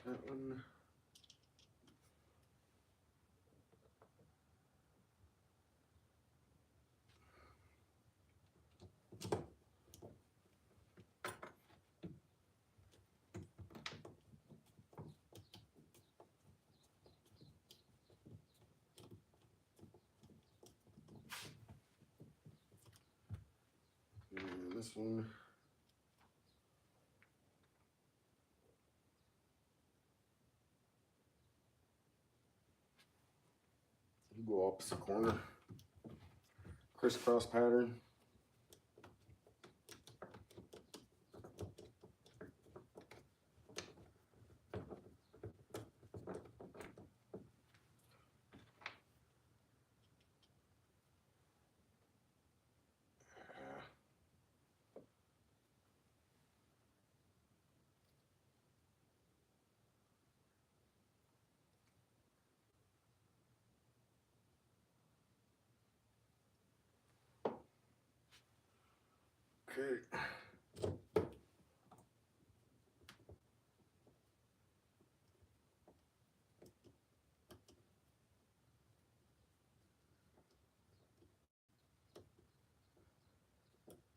that one. And this one. Go opposite corner. Crisscross pattern. Okay.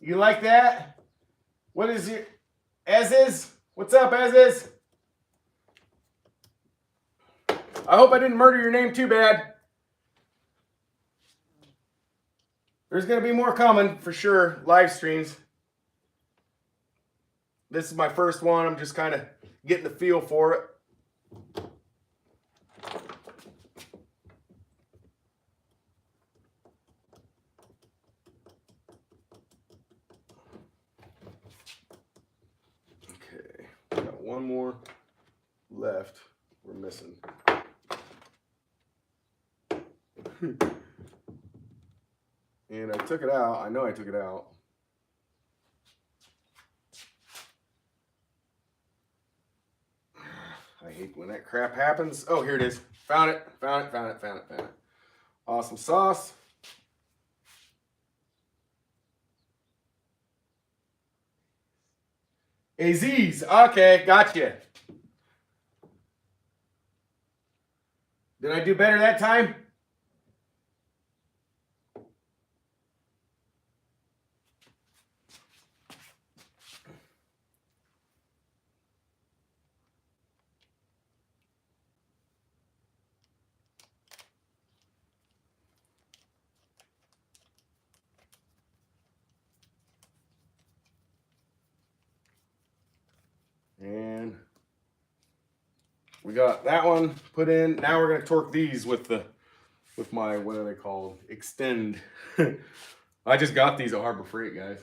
You like that? What is your as is? What's up, as is? I hope I didn't murder your name too bad. There's gonna be more coming for sure. Live streams. This is my first one. I'm just kind of getting the feel for it. Okay, got one more left. We're missing. And I took it out. I know I took it out. I hate when that crap happens. Oh, here it is. Found it. Found it. Found it. Found it. Found it. Awesome sauce. Aziz. Okay, gotcha. Did I do better that time? And we got that one put in. Now we're gonna torque these with my, what are they called? Extend. I just got these at Harbor Freight, guys.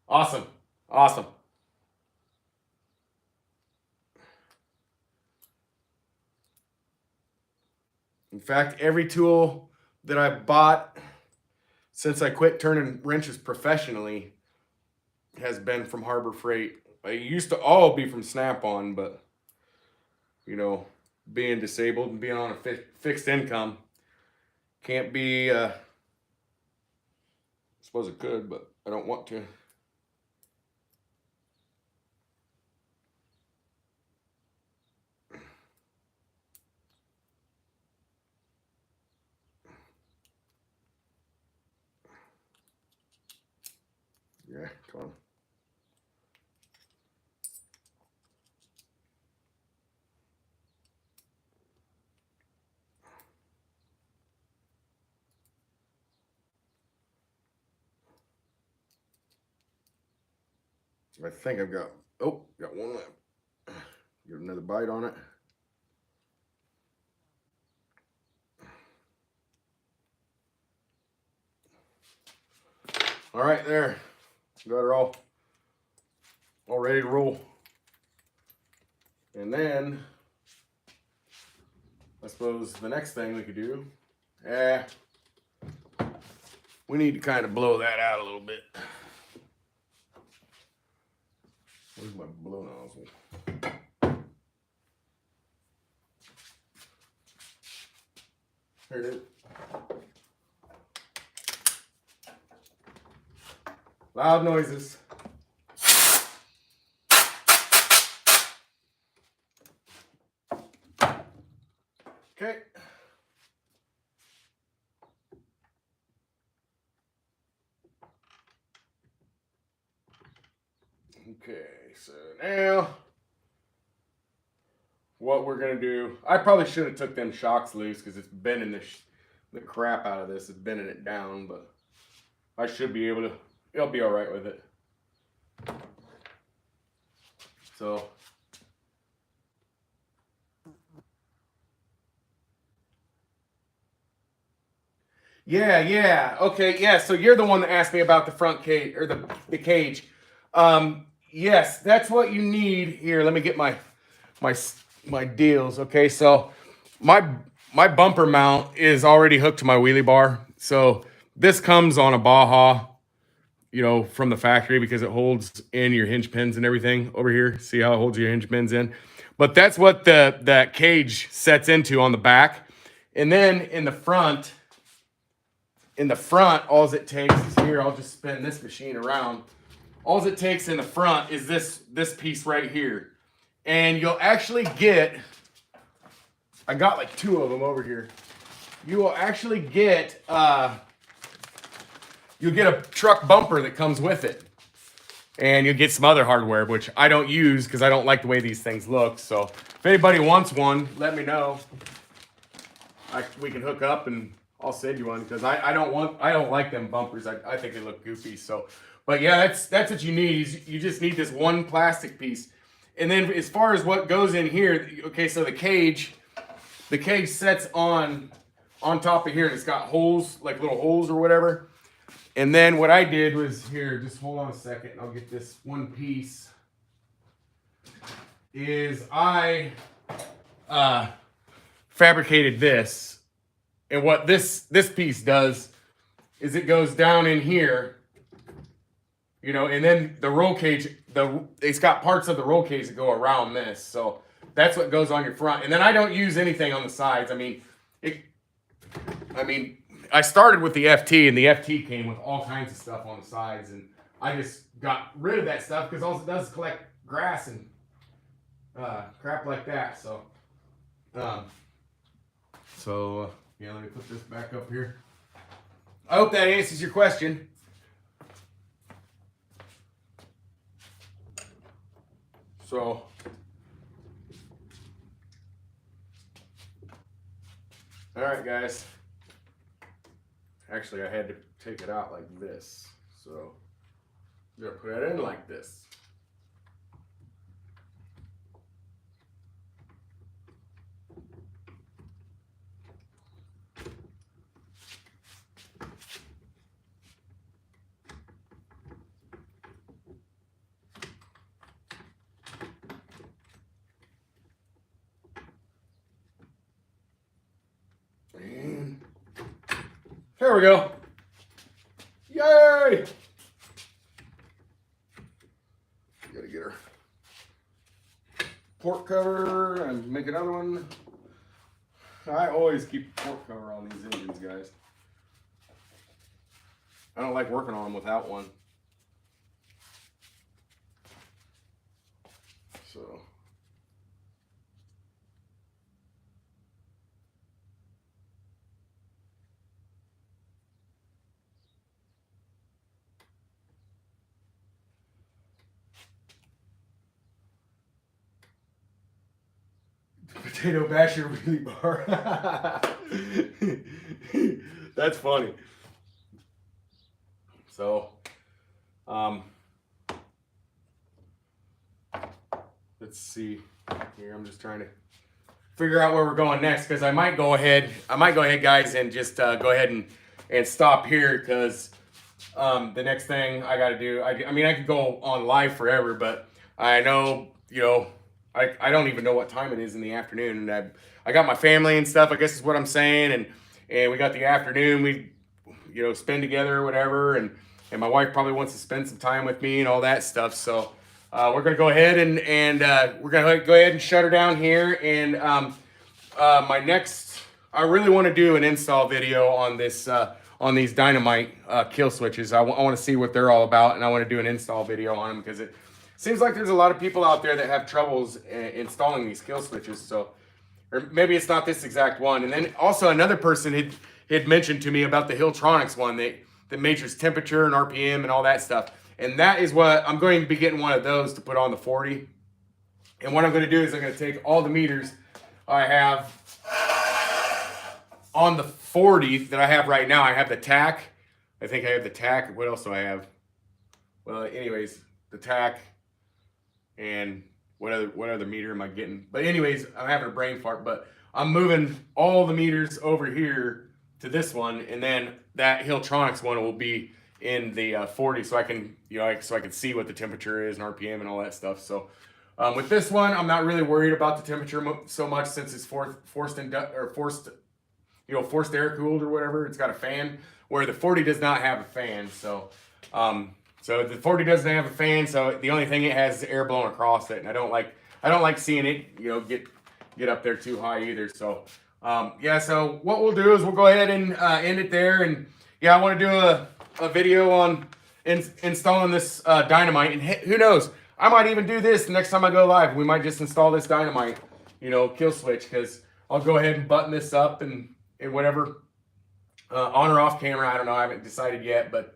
Awesome. Awesome. In fact, every tool that I bought since I quit turning wrenches professionally has been from Harbor Freight. I used to all be from Snap-on, but you know, being disabled and being on a fixed income, can't be, I suppose it could, but I don't want to. Yeah, come on. I think I've got, oh, got one left. Give another bite on it. All right, there. Got her all ready to roll. And then, I suppose the next thing we could do, we need to kind of blow that out a little bit. Where's my blow nozzle? Here it is. Loud noises. Okay. Okay, so now what we're gonna do, I probably should have took them shocks loose because it's bending the crap out of this. It's bending it down, but I should be able to, it'll be all right with it. So yeah. Okay, yeah. So you're the one that asked me about the front cage or the cage. Yes, that's what you need. Here, let me get my deals. Okay, so my bumper mount is already hooked to my wheelie bar. So this comes on a Baja, you know, from the factory because it holds in your hinge pins and everything over here. See how it holds your hinge pins in? But that's what that cage sets into on the back. And then in the front, all it takes is here, I'll just spin this machine around. All it takes in the front is this piece right here. And you'll actually get, I got like 2 of them over here. You will actually get, you'll get a truck bumper that comes with it. And you'll get some other hardware, which I don't use because I don't like the way these things look. So if anybody wants one, let me know. We can hook up and I'll send you one because I don't like them bumpers. I think they look goofy. So, but yeah, that's what you need. You just need this one plastic piece. And then as far as what goes in here, okay, so the cage sets on top of here and it's got holes, like little holes or whatever. And then what I did was, here, just hold on a second, I'll get this one piece, is I fabricated this. And what this piece does is it goes down in here, you know, and then the roll cage, it's got parts of the roll cage that go around this. So that's what goes on your front. And then I don't use anything on the sides. I mean, I started with the FT, and the FT came with all kinds of stuff on the sides, and I just got rid of that stuff because all it does is collect grass and crap like that. So, yeah, let me put this back up here. I hope that answers your question. So, all right, guys. Actually, I had to take it out like this. So, I'm gonna put it in like this. And there we go. Yay! Gotta get her port cover and make another one. I always keep a port cover on these engines, guys. I don't like working on them without one. So. Potato basher wheelie bar. That's funny. So, let's see here. I'm just trying to figure out where we're going next because I might go ahead, guys, and just go ahead and stop here because the next thing I got to do, I mean, I could go on live forever, but I know, you know, I don't even know what time it is in the afternoon. And I got my family and stuff, I guess is what I'm saying. And we got the afternoon, we, you know, spend together or whatever. And my wife probably wants to spend some time with me and all that stuff. So we're going to go ahead and we're going to go ahead and shut her down here. And my next, I really want to do an install video on this, on these dynamite kill switches. I want to see what they're all about, and I want to do an install video on them because it seems like there's a lot of people out there that have troubles installing these kill switches. So, or maybe it's not this exact one. And then also another person had mentioned to me about the Hilltronics one that measures temperature and RPM and all that stuff. And that is what I'm going to be getting, one of those to put on the 40. And what I'm going to do is I'm going to take all the meters I have on the 40 that I have right now. I have the tack. I think I have the tack. What else do I have? Well, anyways, the tack and what other meter am I getting? But anyways, I'm having a brain fart, but I'm moving all the meters over here to this one, and then that Hilltronics one will be in the 40, so I can, you know, so I can see what the temperature is and RPM and all that stuff. So with this one, I'm not really worried about the temperature so much, since it's forced air cooled or whatever. It's got a fan, where the 40 does not have a fan. So so the 40 doesn't have a fan, so the only thing it has is air blowing across it, and I don't like seeing it, you know, get up there too high either. So yeah, so what we'll do is we'll go ahead and end it there. And yeah, I want to do a video on installing this dynamite, and who knows, I might even do this the next time I go live. We might just install this dynamite, you know, kill switch, because I'll go ahead and button this up and whatever, on or off camera. I don't know. I haven't decided yet, but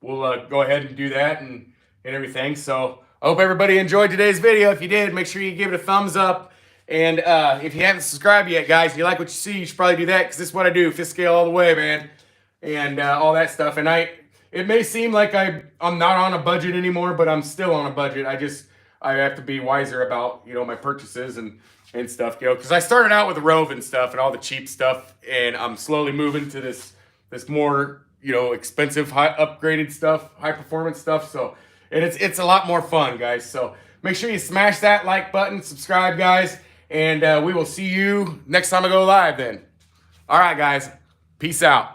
we'll go ahead and do that and everything. So I hope everybody enjoyed today's video. If you did, make sure you give it a thumbs up. And if you haven't subscribed yet, guys, if you like what you see, you should probably do that, because this is what I do. Fifth scale all the way, man. And all that stuff. And it may seem like I'm not on a budget anymore, but I'm still on a budget. I have to be wiser about, you know, my purchases and stuff, you know, because I started out with the Rovan stuff and all the cheap stuff, and I'm slowly moving to this more, you know, expensive, upgraded stuff, high performance stuff. So, and it's a lot more fun, guys. So make sure you smash that like button, subscribe, guys, and we will see you next time I go live then. All right, guys, peace out.